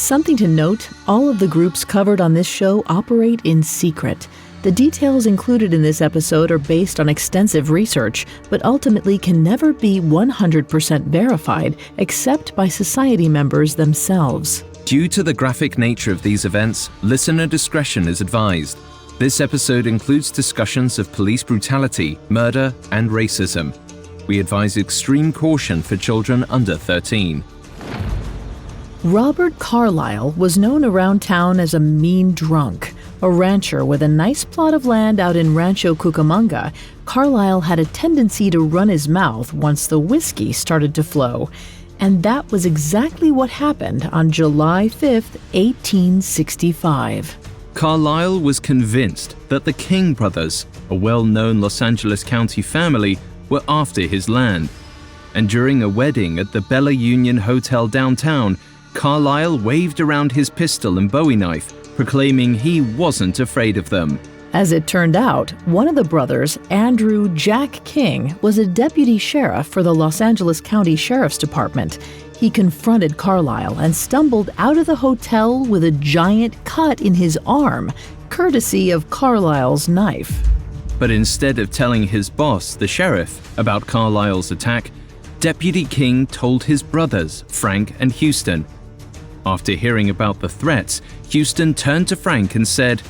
Something to note, all of the groups covered on this show operate in secret. The details included in this episode are based on extensive research, but ultimately can never be 100% verified except by society members themselves. Due to the graphic nature of these events, listener discretion is advised. This episode includes discussions of police brutality, murder, and racism. We advise extreme caution for children under 13. Robert Carlyle was known around town as a mean drunk. A rancher with a nice plot of land out in Rancho Cucamonga, Carlyle had a tendency to run his mouth once the whiskey started to flow. And that was exactly what happened on July 5th, 1865. Carlyle was convinced that the King brothers, a well-known Los Angeles County family, were after his land. And during a wedding at the Bella Union Hotel downtown, Carlyle waved around his pistol and bowie knife, proclaiming he wasn't afraid of them. As it turned out, one of the brothers, Andrew Jack King, was a deputy sheriff for the Los Angeles County Sheriff's Department. He confronted Carlyle and stumbled out of the hotel with a giant cut in his arm, courtesy of Carlyle's knife. But instead of telling his boss, the sheriff, about Carlyle's attack, Deputy King told his brothers, Frank and Houston. After hearing about the threats, Houston turned to Frank and said,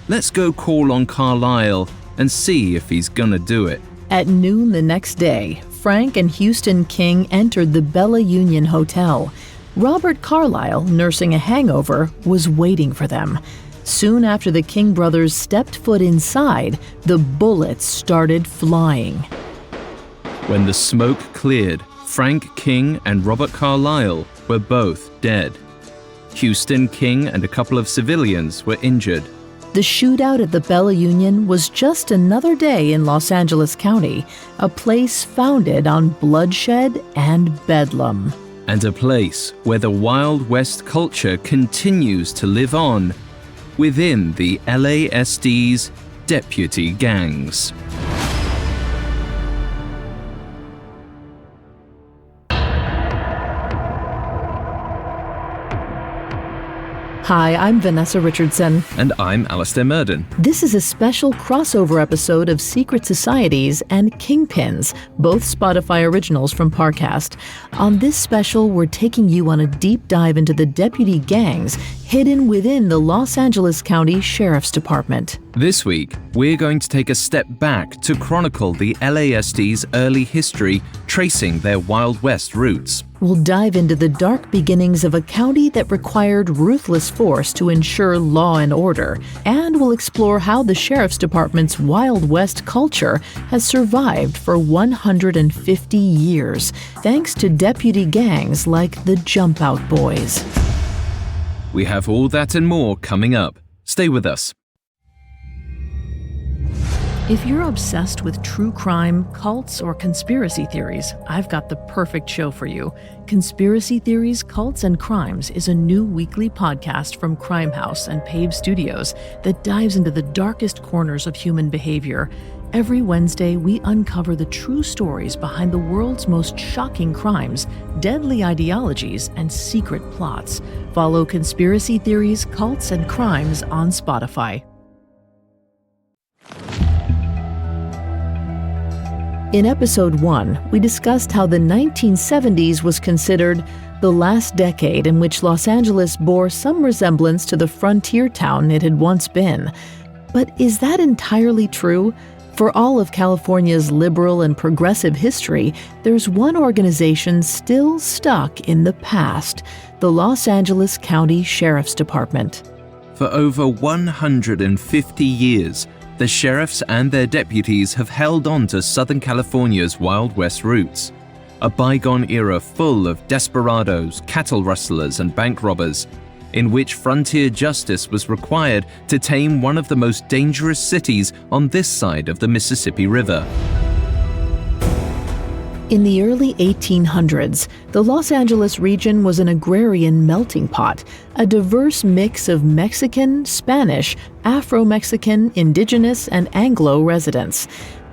"Let's go call on Carlyle and see if he's gonna do it." At noon the next day, Frank and Houston King entered the Bella Union Hotel. Robert Carlyle, nursing a hangover, was waiting for them. Soon after the King brothers stepped foot inside, the bullets started flying. When the smoke cleared, Frank King and Robert Carlyle were both dead. Houston King and a couple of civilians were injured. The shootout at the Bella Union was just another day in Los Angeles County, a place founded on bloodshed and bedlam. And a place where the Wild West culture continues to live on within the LASD's deputy gangs. Hi, I'm Vanessa Richardson. And I'm Alistair Murden. This is a special crossover episode of Secret Societies and Kingpins, both Spotify originals from Parcast. On this special, we're taking you on a deep dive into the deputy gangs hidden within the Los Angeles County Sheriff's Department. This week, we're going to take a step back to chronicle the LASD's early history, tracing their Wild West roots. We'll dive into the dark beginnings of a county that required ruthless force to ensure law and order, and we'll explore how the Sheriff's Department's Wild West culture has survived for 150 years, thanks to deputy gangs like the Jump Out Boys. We have all that and more coming up. Stay with us. If you're obsessed with true crime, cults, or conspiracy theories, I've got the perfect show for you. Conspiracy Theories, Cults, and Crimes is a new weekly podcast from Crime House and Pave Studios that dives into the darkest corners of human behavior. Every Wednesday, we uncover the true stories behind the world's most shocking crimes, deadly ideologies, and secret plots. Follow Conspiracy Theories, Cults, and Crimes on Spotify. In episode 1, we discussed how the 1970s was considered the last decade in which Los Angeles bore some resemblance to the frontier town it had once been. But is that entirely true? For all of California's liberal and progressive history, there's one organization still stuck in the past, the Los Angeles County Sheriff's Department. For over 150 years, the sheriffs and their deputies have held on to Southern California's Wild West roots, a bygone era full of desperados, cattle rustlers, and bank robbers, in which frontier justice was required to tame one of the most dangerous cities on this side of the Mississippi River. In the early 1800s, the Los Angeles region was an agrarian melting pot, a diverse mix of Mexican, Spanish, Afro-Mexican, Indigenous, and Anglo residents.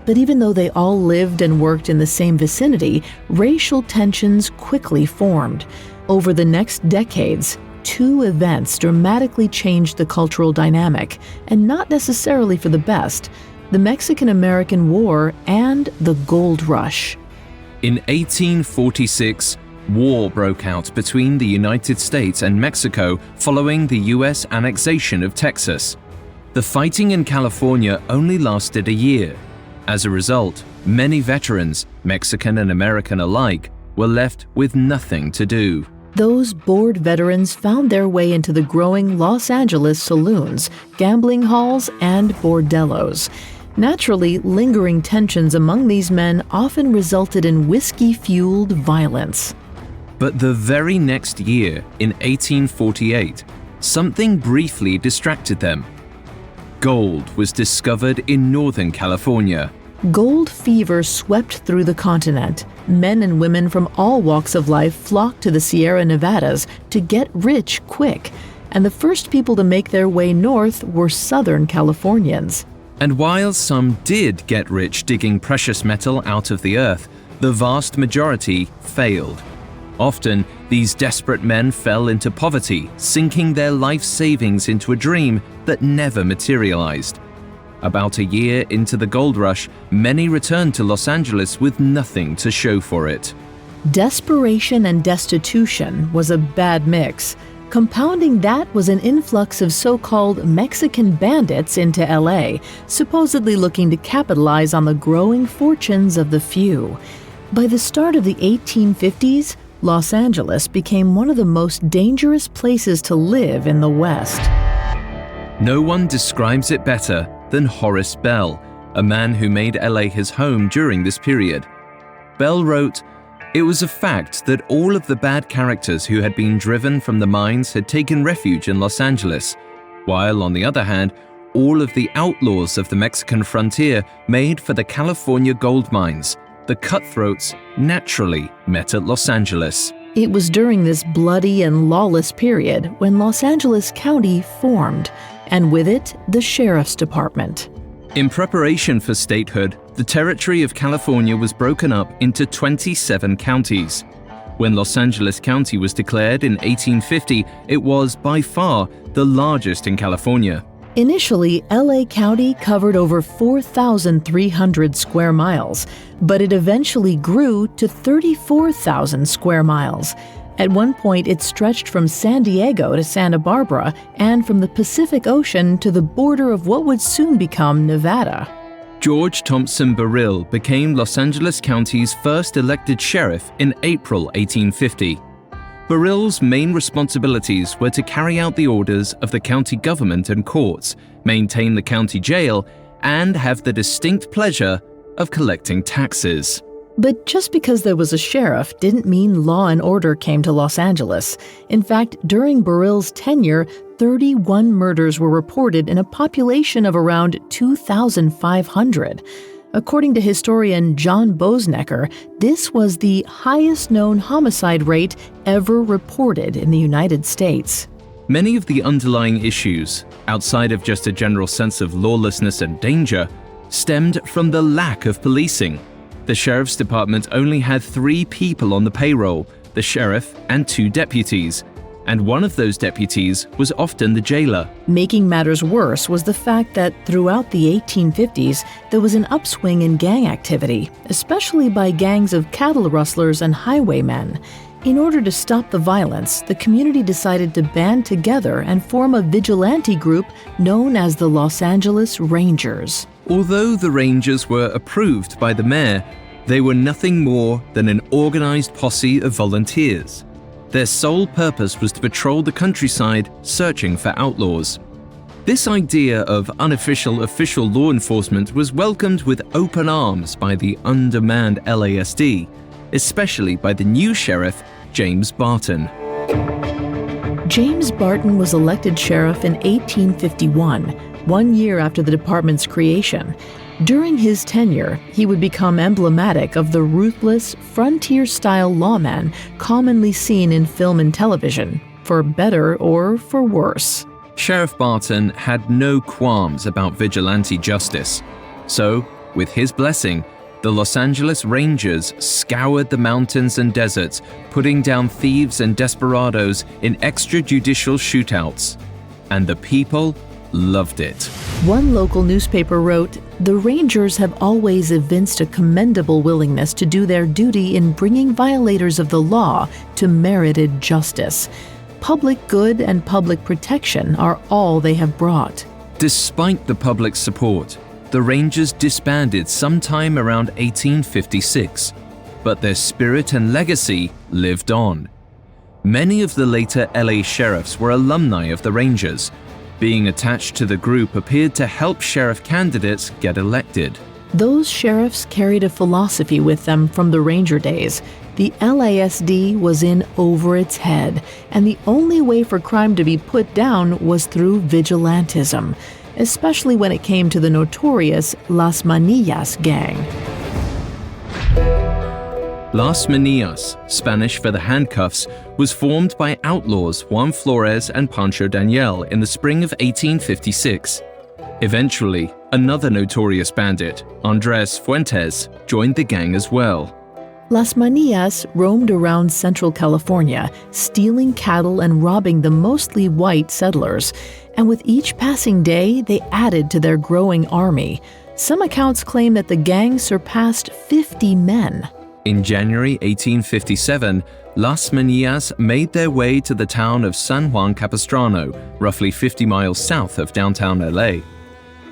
But even though they all lived and worked in the same vicinity, racial tensions quickly formed. Over the next decades, two events dramatically changed the cultural dynamic, and not necessarily for the best: the Mexican-American War and the Gold Rush. In 1846, war broke out between the United States and Mexico following the U.S. annexation of Texas. The fighting in California only lasted a year. As a result, many veterans, Mexican and American alike, were left with nothing to do. Those bored veterans found their way into the growing Los Angeles saloons, gambling halls, and bordellos. Naturally, lingering tensions among these men often resulted in whiskey-fueled violence. But the very next year, in 1848, something briefly distracted them. Gold was discovered in Northern California. Gold fever swept through the continent. Men and women from all walks of life flocked to the Sierra Nevadas to get rich quick, and the first people to make their way north were Southern Californians. And while some did get rich digging precious metal out of the earth, the vast majority failed. Often, these desperate men fell into poverty, sinking their life savings into a dream that never materialized. About a year into the gold rush, many returned to Los Angeles with nothing to show for it. Desperation and destitution was a bad mix. Compounding that was an influx of so-called Mexican bandits into LA, supposedly looking to capitalize on the growing fortunes of the few. By the start of the 1850s, Los Angeles became one of the most dangerous places to live in the West. No one describes it better than Horace Bell, a man who made LA his home during this period. Bell wrote, "It was a fact that all of the bad characters who had been driven from the mines had taken refuge in Los Angeles, while on the other hand, all of the outlaws of the Mexican frontier made for the California gold mines. The cutthroats naturally met at Los Angeles." It was during this bloody and lawless period when Los Angeles County formed, and with it, the Sheriff's Department. In preparation for statehood, the territory of California was broken up into 27 counties. When Los Angeles County was declared in 1850, it was by far the largest in California. Initially, LA County covered over 4,300 square miles, but it eventually grew to 34,000 square miles. At one point, it stretched from San Diego to Santa Barbara and from the Pacific Ocean to the border of what would soon become Nevada. George Thompson Burrill became Los Angeles County's first elected sheriff in April 1850. Burrill's main responsibilities were to carry out the orders of the county government and courts, maintain the county jail, and have the distinct pleasure of collecting taxes. But just because there was a sheriff didn't mean law and order came to Los Angeles. In fact, during Burrill's tenure, 31 murders were reported in a population of around 2,500. According to historian John Bosnecker, this was the highest known homicide rate ever reported in the United States. Many of the underlying issues, outside of just a general sense of lawlessness and danger, stemmed from the lack of policing. The Sheriff's Department only had 3 people on the payroll, the sheriff and 2 deputies, and one of those deputies was often the jailer. Making matters worse was the fact that throughout the 1850s, there was an upswing in gang activity, especially by gangs of cattle rustlers and highwaymen. In order to stop the violence, the community decided to band together and form a vigilante group known as the Los Angeles Rangers. Although the Rangers were approved by the mayor, they were nothing more than an organized posse of volunteers. Their sole purpose was to patrol the countryside searching for outlaws. This idea of unofficial official law enforcement was welcomed with open arms by the undermanned LASD, especially by the new sheriff, James Barton. James Barton was elected sheriff in 1851, 1 year after the department's creation. During his tenure, he would become emblematic of the ruthless, frontier-style lawman commonly seen in film and television, for better or for worse. Sheriff Barton had no qualms about vigilante justice. So, with his blessing, The Los Angeles Rangers scoured the mountains and deserts, putting down thieves and desperados in extrajudicial shootouts. And the people loved it. One local newspaper wrote, "The Rangers have always evinced a commendable willingness to do their duty in bringing violators of the law to merited justice. Public good and public protection are all they have brought." Despite the public's support, the Rangers disbanded sometime around 1856, but their spirit and legacy lived on. Many of the later LA sheriffs were alumni of the Rangers. Being attached to the group appeared to help sheriff candidates get elected. Those sheriffs carried a philosophy with them from the Ranger days. The LASD was in over its head, and the only way for crime to be put down was through vigilantism, especially when it came to the notorious Las Manillas gang. Las Manillas, Spanish for the handcuffs, was formed by outlaws Juan Flores and Pancho Daniel in the spring of 1856. Eventually, another notorious bandit, Andres Fuentes, joined the gang as well. Las Manillas roamed around Central California, stealing cattle and robbing the mostly white settlers. And with each passing day, they added to their growing army. Some accounts claim that the gang surpassed 50 men. In January 1857, Las Manillas made their way to the town of San Juan Capistrano, roughly 50 miles south of downtown LA.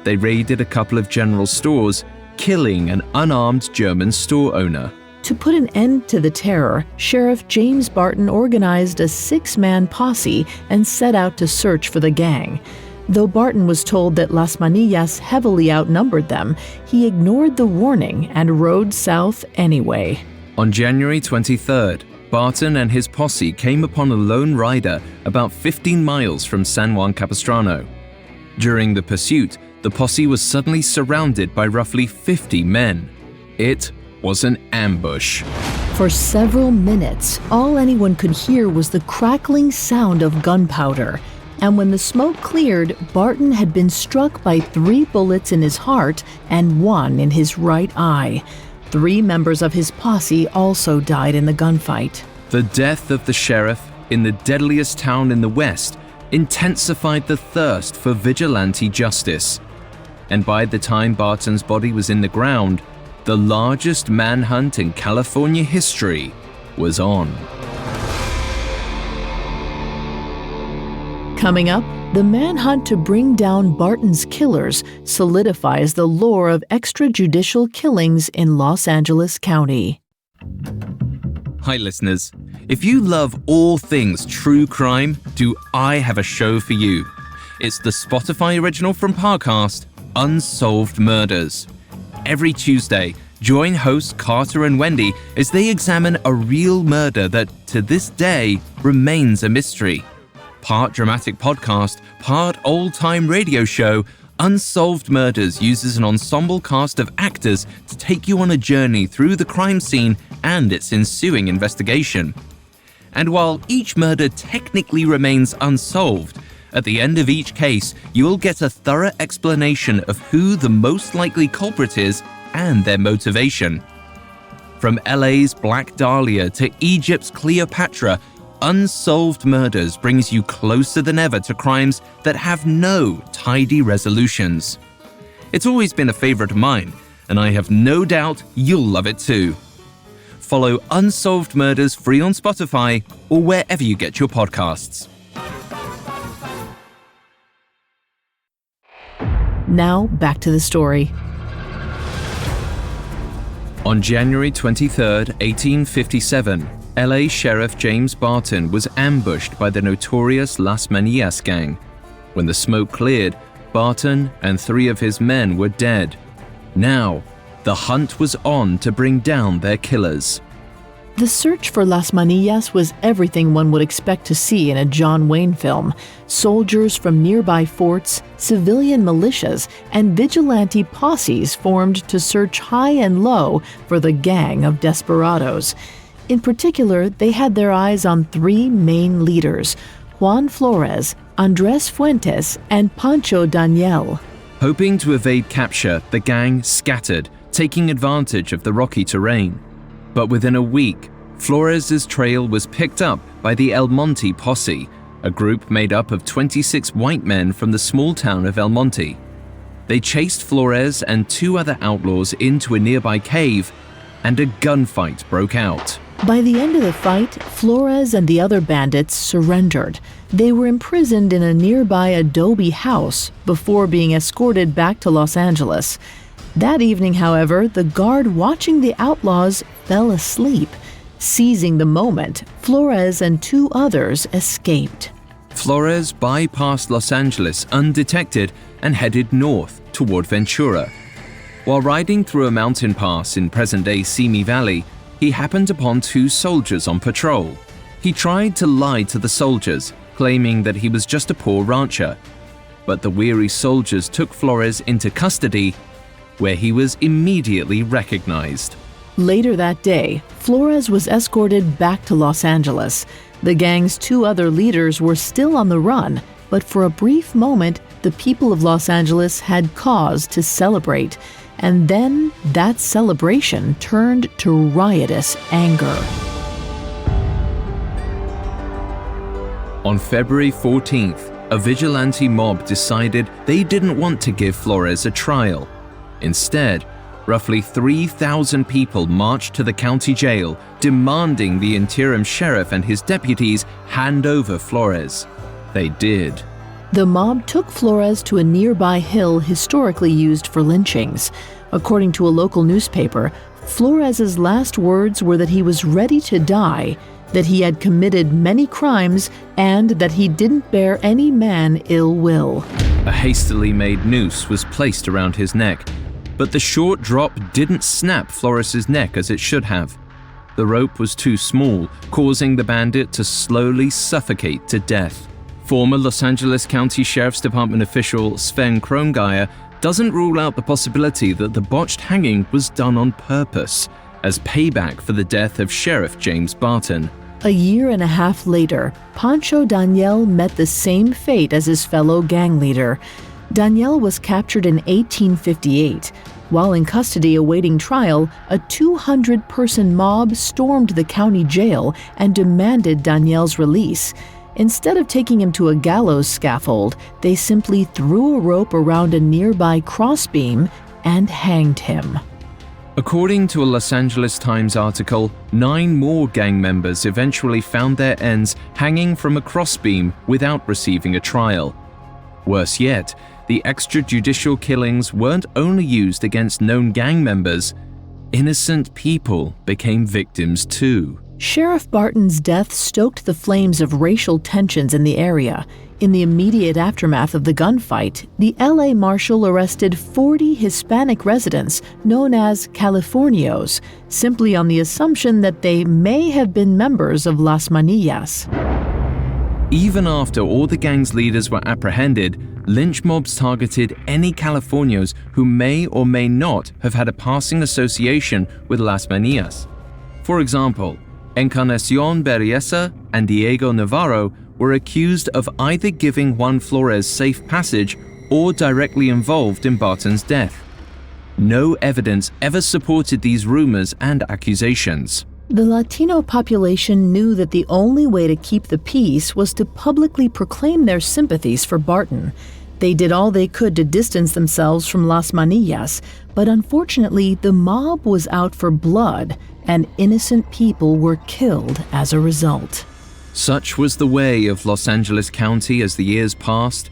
They raided a couple of general stores, killing an unarmed German store owner. To put an end to the terror, Sheriff James Barton organized a 6-man posse and set out to search for the gang. Though Barton was told that Las Manillas heavily outnumbered them, he ignored the warning and rode south anyway. On January 23rd, Barton and his posse came upon a lone rider about 15 miles from San Juan Capistrano. During the pursuit, the posse was suddenly surrounded by roughly 50 men. It was an ambush. For several minutes, all anyone could hear was the crackling sound of gunpowder. And when the smoke cleared, Barton had been struck by 3 bullets in his heart and 1 in his right eye. 3 members of his posse also died in the gunfight. The death of the sheriff in the deadliest town in the West intensified the thirst for vigilante justice. And by the time Barton's body was in the ground, the largest manhunt in California history was on. Coming up, the manhunt to bring down Barton's killers solidifies the lore of extrajudicial killings in Los Angeles County. Hi listeners, if you love all things true crime, do I have a show for you. It's the Spotify original from Parcast, Unsolved Murders. Every Tuesday, join hosts Carter and Wendy as they examine a real murder that, to this day, remains a mystery. Part dramatic podcast, part old-time radio show, Unsolved Murders uses an ensemble cast of actors to take you on a journey through the crime scene and its ensuing investigation. And while each murder technically remains unsolved, at the end of each case, you'll get a thorough explanation of who the most likely culprit is and their motivation. From LA's Black Dahlia to Egypt's Cleopatra, Unsolved Murders brings you closer than ever to crimes that have no tidy resolutions. It's always been a favorite of mine, and I have no doubt you'll love it too. Follow Unsolved Murders free on Spotify or wherever you get your podcasts. Now, back to the story. On January 23, 1857, LA Sheriff James Barton was ambushed by the notorious Las Manillas gang. When the smoke cleared, Barton and 3 of his men were dead. Now, the hunt was on to bring down their killers. The search for Las Manillas was everything one would expect to see in a John Wayne film. Soldiers from nearby forts, civilian militias, and vigilante posses formed to search high and low for the gang of desperados. In particular, they had their eyes on 3 main leaders: Juan Flores, Andres Fuentes, and Pancho Daniel. Hoping to evade capture, the gang scattered, taking advantage of the rocky terrain. But within a week, Flores's trail was picked up by the El Monte posse, a group made up of 26 white men from the small town of El Monte. They chased Flores and 2 other outlaws into a nearby cave, and a gunfight broke out. By the end of the fight, Flores and the other bandits surrendered. They were imprisoned in a nearby adobe house before being escorted back to Los Angeles. That evening, however, the guard watching the outlaws fell asleep. Seizing the moment, Flores and 2 others escaped. Flores bypassed Los Angeles undetected and headed north toward Ventura. While riding through a mountain pass in present-day Simi Valley, he happened upon 2 soldiers on patrol. He tried to lie to the soldiers, claiming that he was just a poor rancher. But the weary soldiers took Flores into custody, where he was immediately recognized. Later that day, Flores was escorted back to Los Angeles. The gang's 2 other leaders were still on the run, but for a brief moment, the people of Los Angeles had cause to celebrate. And then that celebration turned to riotous anger. On February 14th, a vigilante mob decided they didn't want to give Flores a trial. Instead, roughly 3,000 people marched to the county jail, demanding the interim sheriff and his deputies hand over Flores. They did. The mob took Flores to a nearby hill historically used for lynchings. According to a local newspaper, Flores's last words were that he was ready to die, that he had committed many crimes, and that he didn't bear any man ill will. A hastily made noose was placed around his neck, but the short drop didn't snap Flores's neck as it should have. The rope was too small, causing the bandit to slowly suffocate to death. Former Los Angeles County Sheriff's Department official Sven Krongeier doesn't rule out the possibility that the botched hanging was done on purpose, as payback for the death of Sheriff James Barton. A year and a half later, Pancho Daniel met the same fate as his fellow gang leader. Daniel was captured in 1858. While in custody awaiting trial, a 200-person mob stormed the county jail and demanded Daniel's release. Instead of taking him to a gallows scaffold, they simply threw a rope around a nearby crossbeam and hanged him. According to a Los Angeles Times article, 9 more gang members eventually found their ends hanging from a crossbeam without receiving a trial. Worse yet, the extrajudicial killings weren't only used against known gang members. Innocent people became victims too. Sheriff Barton's death stoked the flames of racial tensions in the area. In the immediate aftermath of the gunfight, the LA Marshal arrested 40 Hispanic residents known as Californios, simply on the assumption that they may have been members of Las Manillas. Even after all the gang's leaders were apprehended, lynch mobs targeted any Californios who may or may not have had a passing association with Las Manillas. For example, Encarnacion Berriesa and Diego Navarro were accused of either giving Juan Flores safe passage or directly involved in Barton's death. No evidence ever supported these rumors and accusations. The Latino population knew that the only way to keep the peace was to publicly proclaim their sympathies for Barton. They did all they could to distance themselves from Las Manillas, but unfortunately the mob was out for blood, and innocent people were killed as a result. Such was the way of Los Angeles County as the years passed.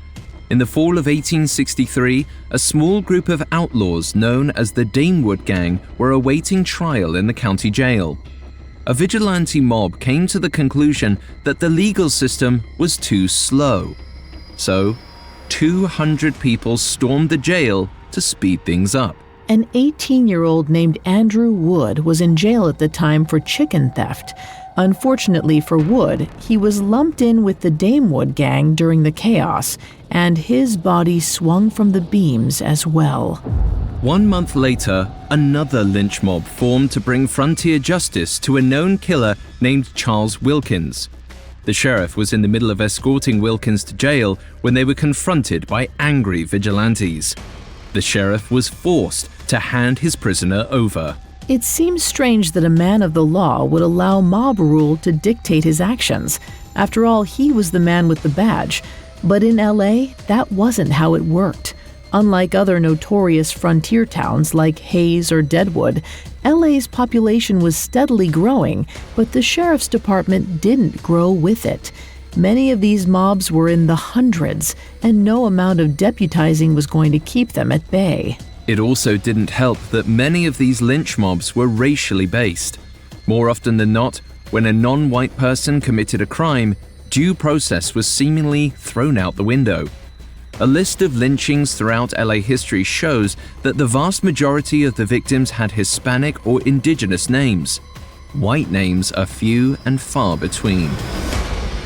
In the fall of 1863, a small group of outlaws known as the Damewood Gang were awaiting trial in the county jail. A vigilante mob came to the conclusion that the legal system was too slow. So, 200 people stormed the jail to speed things up. An 18-year-old named Andrew Wood was in jail at the time for chicken theft. Unfortunately for Wood, he was lumped in with the Damewood Gang during the chaos, and his body swung from the beams as well. 1 month later, another lynch mob formed to bring frontier justice to a known killer named Charles Wilkins. The sheriff was in the middle of escorting Wilkins to jail when they were confronted by angry vigilantes. The sheriff was forced to hand his prisoner over. It seems strange that a man of the law would allow mob rule to dictate his actions. After all, he was the man with the badge. But in LA, that wasn't how it worked. Unlike other notorious frontier towns like Hayes or Deadwood, LA's population was steadily growing, but the sheriff's department didn't grow with it. Many of these mobs were in the hundreds, and no amount of deputizing was going to keep them at bay. It also didn't help that many of these lynch mobs were racially based. More often than not, when a non-white person committed a crime, due process was seemingly thrown out the window. A list of lynchings throughout LA history shows that the vast majority of the victims had Hispanic or indigenous names. White names are few and far between.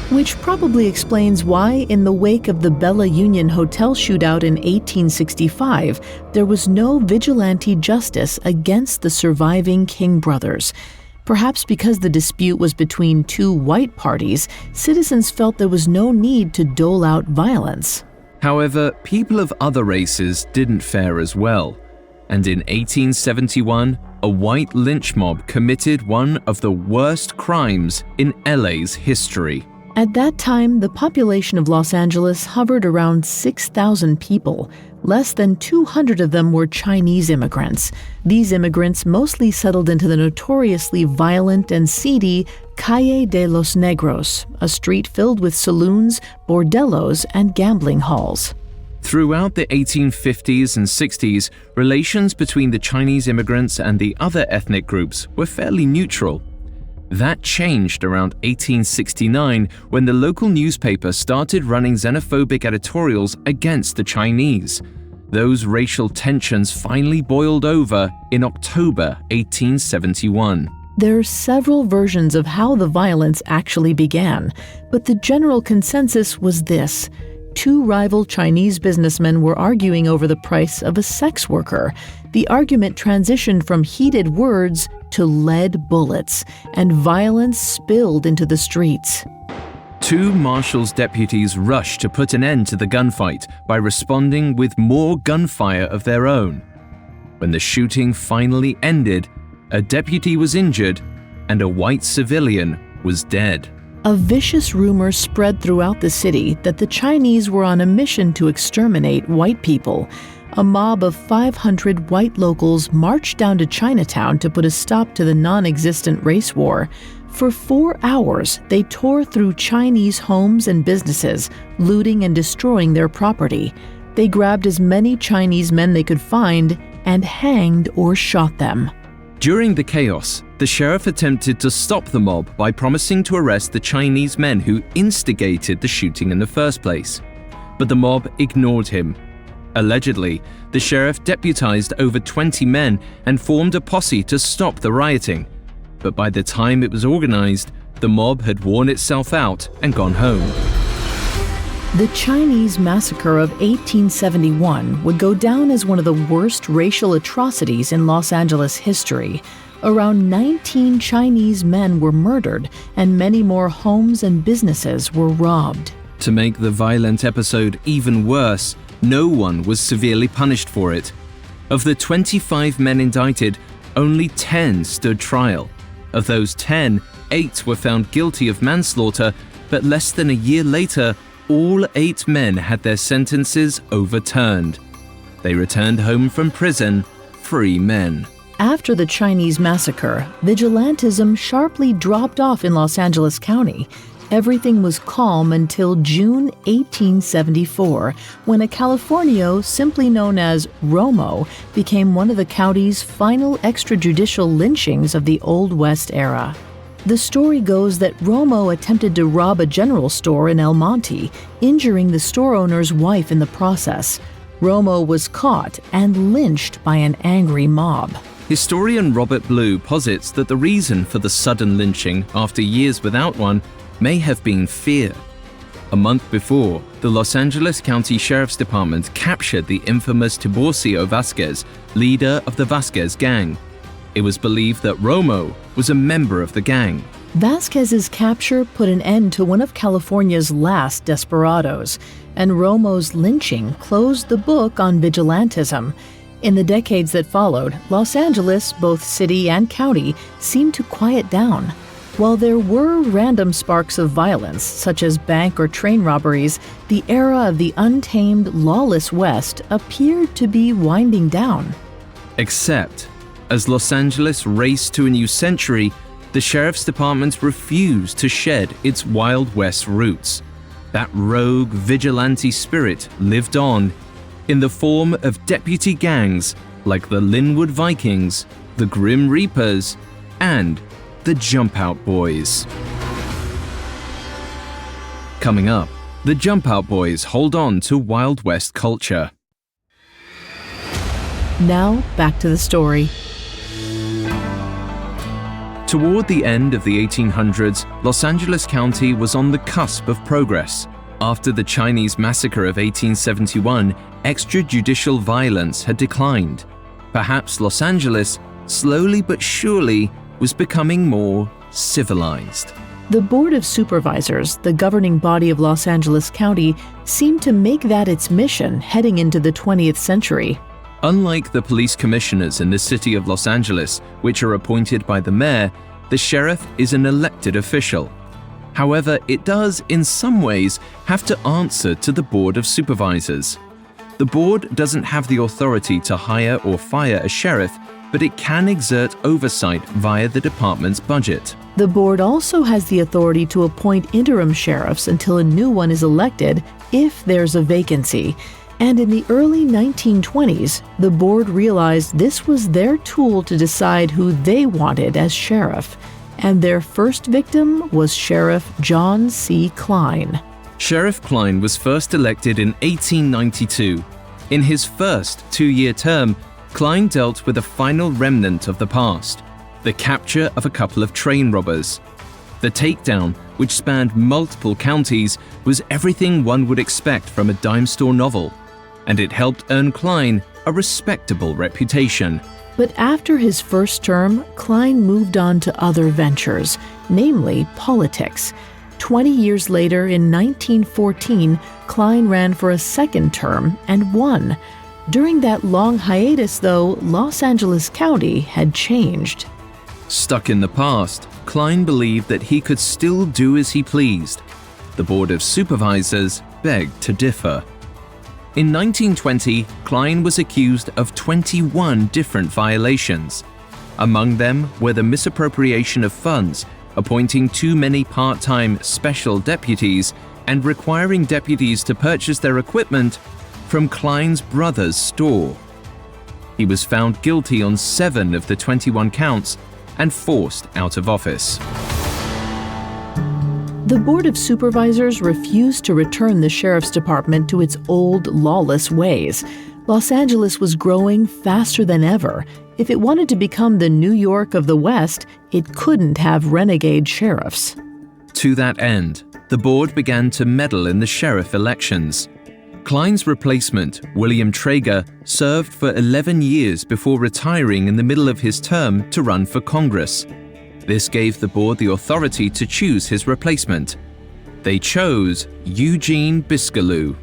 Which probably explains why, in the wake of the Bella Union Hotel shootout in 1865, there was no vigilante justice against the surviving King brothers. Perhaps because the dispute was between two white parties, citizens felt there was no need to dole out violence. However, people of other races didn't fare as well, and in 1871, a white lynch mob committed one of the worst crimes in LA's history. At that time, the population of Los Angeles hovered around 6,000 people. Less than 200 of them were Chinese immigrants. These immigrants mostly settled into the notoriously violent and seedy Calle de los Negros, a street filled with saloons, bordellos, and gambling halls. Throughout the 1850s and 60s, relations between the Chinese immigrants and the other ethnic groups were fairly neutral. That changed around 1869 when the local newspaper started running xenophobic editorials against the Chinese. Those racial tensions finally boiled over in October 1871. There are several versions of how the violence actually began, but the general consensus was this. Two rival Chinese businessmen were arguing over the price of a sex worker. The argument transitioned from heated words to lead bullets, and violence spilled into the streets. Two marshal's deputies rushed to put an end to the gunfight by responding with more gunfire of their own. When the shooting finally ended, a deputy was injured and a white civilian was dead. A vicious rumor spread throughout the city that the Chinese were on a mission to exterminate white people. A mob of 500 white locals marched down to Chinatown to put a stop to the non-existent race war. For 4 hours, they tore through Chinese homes and businesses, looting and destroying their property. They grabbed as many Chinese men they could find and hanged or shot them. During the chaos, the sheriff attempted to stop the mob by promising to arrest the Chinese men who instigated the shooting in the first place. But the mob ignored him. Allegedly, the sheriff deputized over 20 men and formed a posse to stop the rioting. But by the time it was organized, the mob had worn itself out and gone home. The Chinese massacre of 1871 would go down as one of the worst racial atrocities in Los Angeles history. Around 19 Chinese men were murdered, and many more homes and businesses were robbed. To make the violent episode even worse, no one was severely punished for it. Of the 25 men indicted, only 10 stood trial. Of those 10, 8 were found guilty of manslaughter, but less than a year later, all 8 men had their sentences overturned. They returned home from prison free men. After the Chinese massacre, vigilantism sharply dropped off in Los Angeles County. Everything was calm until June 1874, when a Californio, simply known as Romo, became one of the county's final extrajudicial lynchings of the Old West era. The story goes that Romo attempted to rob a general store in El Monte, injuring the store owner's wife in the process. Romo was caught and lynched by an angry mob. Historian Robert Blue posits that the reason for the sudden lynching after years without one may have been fear. A month before, the Los Angeles County Sheriff's Department captured the infamous Tiburcio Vasquez, leader of the Vasquez gang. It was believed that Romo was a member of the gang. Vasquez's capture put an end to one of California's last desperados, and Romo's lynching closed the book on vigilantism. In the decades that followed, Los Angeles, both city and county, seemed to quiet down. While there were random sparks of violence, such as bank or train robberies, the era of the untamed, lawless West appeared to be winding down. Except, as Los Angeles raced to a new century, the sheriff's department refused to shed its Wild West roots. That rogue vigilante spirit lived on in the form of deputy gangs like the Linwood Vikings, the Grim Reapers, and the Jump Out Boys. Coming up, the Jump Out Boys hold on to Wild West culture. Now, back to the story. Toward the end of the 1800s, Los Angeles County was on the cusp of progress. After the Chinese massacre of 1871, extrajudicial violence had declined. Perhaps Los Angeles, slowly but surely, was becoming more civilized. The Board of Supervisors, the governing body of Los Angeles County, seemed to make that its mission heading into the 20th century. Unlike the police commissioners in the city of Los Angeles, which are appointed by the mayor, the sheriff is an elected official. However, it does, in some ways, have to answer to the Board of Supervisors. The board doesn't have the authority to hire or fire a sheriff, but it can exert oversight via the department's budget. The board also has the authority to appoint interim sheriffs until a new one is elected if there's a vacancy. And in the early 1920s, the board realized this was their tool to decide who they wanted as sheriff. And their first victim was Sheriff John C. Klein. Sheriff Klein was first elected in 1892. In his first two-year term, Klein dealt with a final remnant of the past, the capture of a couple of train robbers. The takedown, which spanned multiple counties, was everything one would expect from a dime store novel, and it helped earn Klein a respectable reputation. But after his first term, Klein moved on to other ventures, namely politics. 20 years later, in 1914, Klein ran for a second term and won. During that long hiatus, though, Los Angeles County had changed. Stuck in the past, Klein believed that he could still do as he pleased. The Board of Supervisors begged to differ. In 1920, Klein was accused of 21 different violations. Among them were the misappropriation of funds, appointing too many part-time special deputies, and requiring deputies to purchase their equipment from Klein's brother's store. He was found guilty on 7 of the 21 counts and forced out of office. The Board of Supervisors refused to return the Sheriff's Department to its old, lawless ways. Los Angeles was growing faster than ever. If it wanted to become the New York of the West, it couldn't have renegade sheriffs. To that end, the board began to meddle in the sheriff elections. Klein's replacement, William Traeger, served for 11 years before retiring in the middle of his term to run for Congress. This gave the board the authority to choose his replacement. They chose Eugene Biscalou.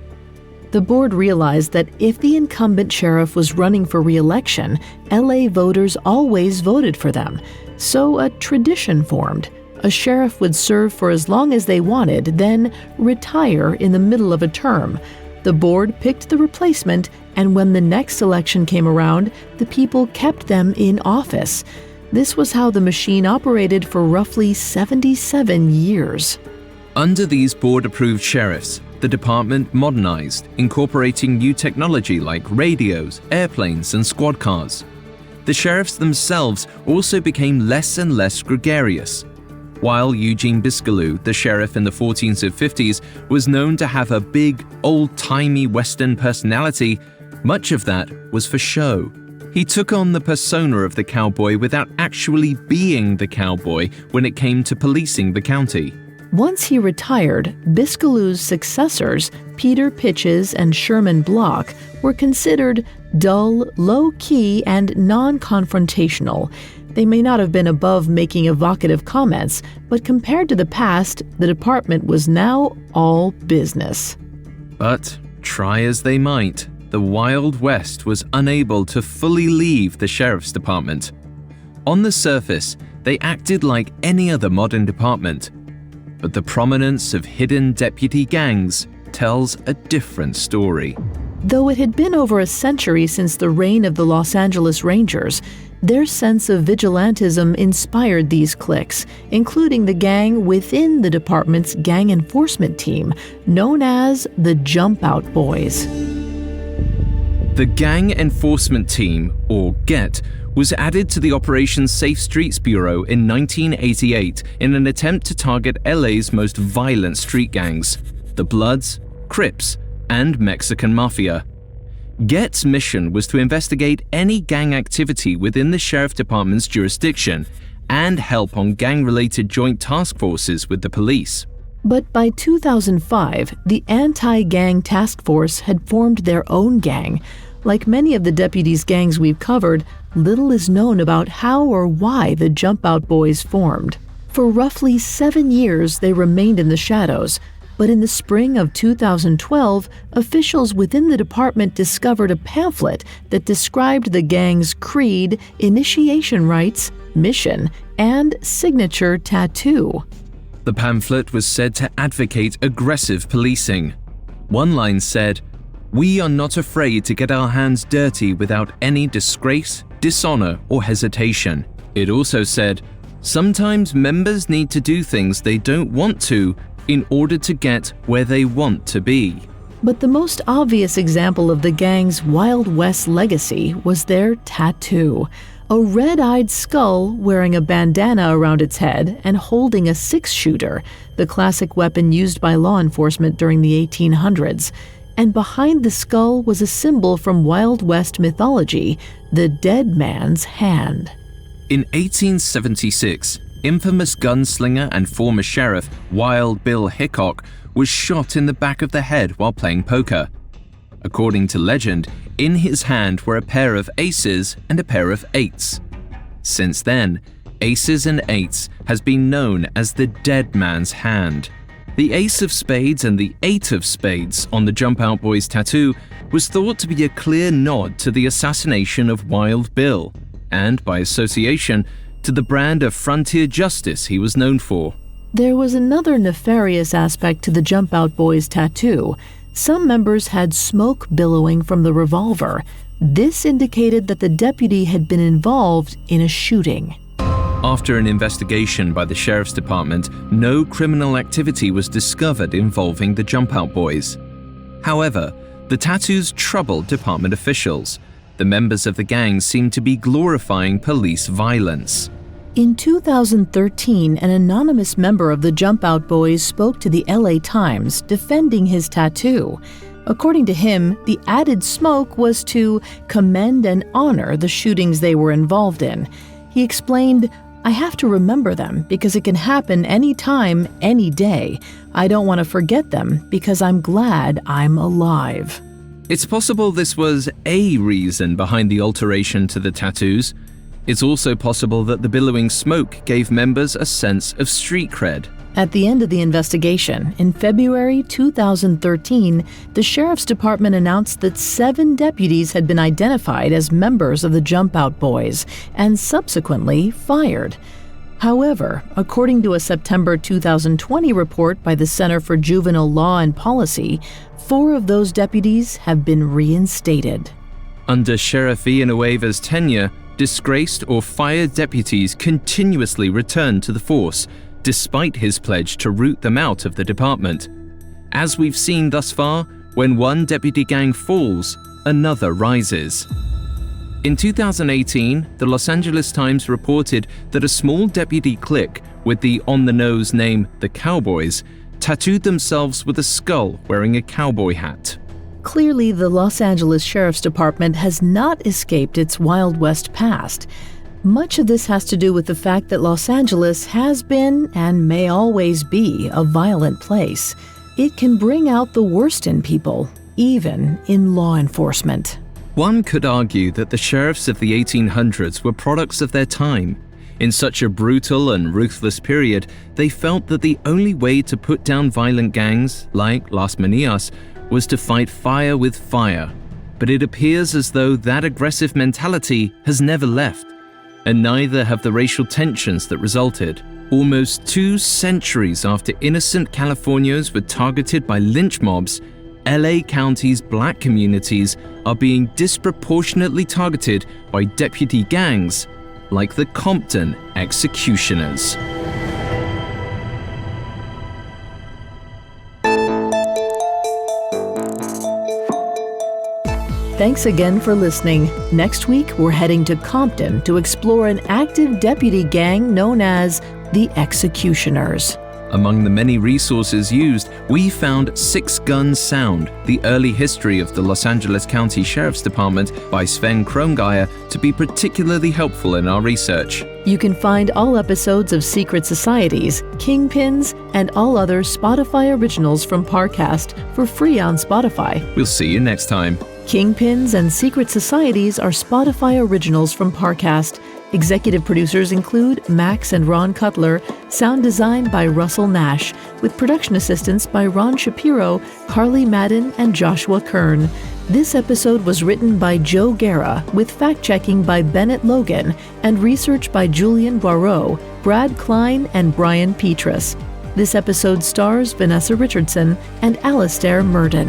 The board realized that if the incumbent sheriff was running for re-election, LA voters always voted for them. So a tradition formed. A sheriff would serve for as long as they wanted, then retire in the middle of a term. The board picked the replacement, and when the next election came around, the people kept them in office. This was how the machine operated for roughly 77 years. Under these board-approved sheriffs, the department modernized, incorporating new technology like radios, airplanes, and squad cars. The sheriffs themselves also became less and less gregarious. While Eugene Biscalou, the sheriff in the 40s and 50s, was known to have a big, old-timey Western personality, much of that was for show. He took on the persona of the cowboy without actually being the cowboy when it came to policing the county. Once he retired, Biscalou's successors, Peter Pitches and Sherman Block, were considered dull, low-key, and non-confrontational. They may not have been above making evocative comments, but compared to the past, the department was now all business. But, try as they might, the Wild West was unable to fully leave the sheriff's department. On the surface, they acted like any other modern department, but the prominence of hidden deputy gangs tells a different story. Though it had been over a century since the reign of the Los Angeles Rangers, their sense of vigilantism inspired these cliques, including the gang within the department's gang enforcement team, known as the Jump Out Boys. The Gang Enforcement Team, or GET, was added to the Operation Safe Streets Bureau in 1988 in an attempt to target LA's most violent street gangs, the Bloods, Crips, and Mexican Mafia. GET's mission was to investigate any gang activity within the Sheriff Department's jurisdiction and help on gang-related joint task forces with the police. But by 2005, the Anti-Gang Task Force had formed their own gang. Like many of the deputies' gangs we've covered, little is known about how or why the Jump Out Boys formed. For roughly 7 years, they remained in the shadows. But in the spring of 2012, officials within the department discovered a pamphlet that described the gang's creed, initiation rites, mission, and signature tattoo. The pamphlet was said to advocate aggressive policing. One line said, "We are not afraid to get our hands dirty without any disgrace, dishonor, or hesitation." It also said, "Sometimes members need to do things they don't want to in order to get where they want to be." But the most obvious example of the gang's Wild West legacy was their tattoo. A red-eyed skull wearing a bandana around its head and holding a six-shooter, the classic weapon used by law enforcement during the 1800s. And behind the skull was a symbol from Wild West mythology, the dead man's hand. In 1876, infamous gunslinger and former sheriff Wild Bill Hickok was shot in the back of the head while playing poker. According to legend, in his hand were a pair of aces and a pair of eights. Since then, aces and eights has been known as the dead man's hand. The ace of spades and the eight of spades on the Jump Out Boys tattoo was thought to be a clear nod to the assassination of Wild Bill, and by association, to the brand of frontier justice he was known for. There was another nefarious aspect to the Jump Out Boys tattoo. Some members had smoke billowing from the revolver. This indicated that the deputy had been involved in a shooting. After an investigation by the Sheriff's Department, no criminal activity was discovered involving the Jump Out Boys. However, the tattoos troubled department officials. The members of the gang seemed to be glorifying police violence. In 2013, an anonymous member of the Jump Out Boys spoke to the LA Times defending his tattoo. According to him, the added smoke was to commend and honor the shootings they were involved in. He explained, "I have to remember them because it can happen any time, any day. I don't want to forget them because I'm glad I'm alive." It's possible this was a reason behind the alteration to the tattoos. It's also possible that the billowing smoke gave members a sense of street cred. At the end of the investigation, in February 2013, the Sheriff's Department announced that 7 deputies had been identified as members of the Jump Out Boys and subsequently fired. However, according to a September 2020 report by the Center for Juvenile Law and Policy, 4 of those deputies have been reinstated. Under Sheriff Villanueva's tenure, disgraced or fired deputies continuously returned to the force, despite his pledge to root them out of the department. As we've seen thus far, when one deputy gang falls, another rises. In 2018, the Los Angeles Times reported that a small deputy clique with the on-the-nose name The Cowboys tattooed themselves with a skull wearing a cowboy hat. Clearly, the Los Angeles Sheriff's Department has not escaped its Wild West past. Much of this has to do with the fact that Los Angeles has been, and may always be, a violent place. It can bring out the worst in people, even in law enforcement. One could argue that the sheriffs of the 1800s were products of their time. In such a brutal and ruthless period, they felt that the only way to put down violent gangs, like Las Manias, was to fight fire with fire. But it appears as though that aggressive mentality has never left, and neither have the racial tensions that resulted. Almost 2 centuries after innocent Californios were targeted by lynch mobs, LA County's black communities are being disproportionately targeted by deputy gangs like the Compton Executioners. Thanks again for listening. Next week, we're heading to Compton to explore an active deputy gang known as the Executioners. Among the many resources used, we found 6 Gun Sound, the early history of the Los Angeles County Sheriff's Department by Sven Krongeier, to be particularly helpful in our research. You can find all episodes of Secret Societies, Kingpins, and all other Spotify originals from Parcast for free on Spotify. We'll see you next time. Kingpins and Secret Societies are Spotify originals from Parcast. Executive producers include Max and Ron Cutler, sound design by Russell Nash, with production assistance by Ron Shapiro, Carly Madden, and Joshua Kern. This episode was written by Joe Guerra, with fact-checking by Bennett Logan, and research by Julian Boireau, Brad Klein, and Brian Petrus. This episode stars Vanessa Richardson and Alastair Murden.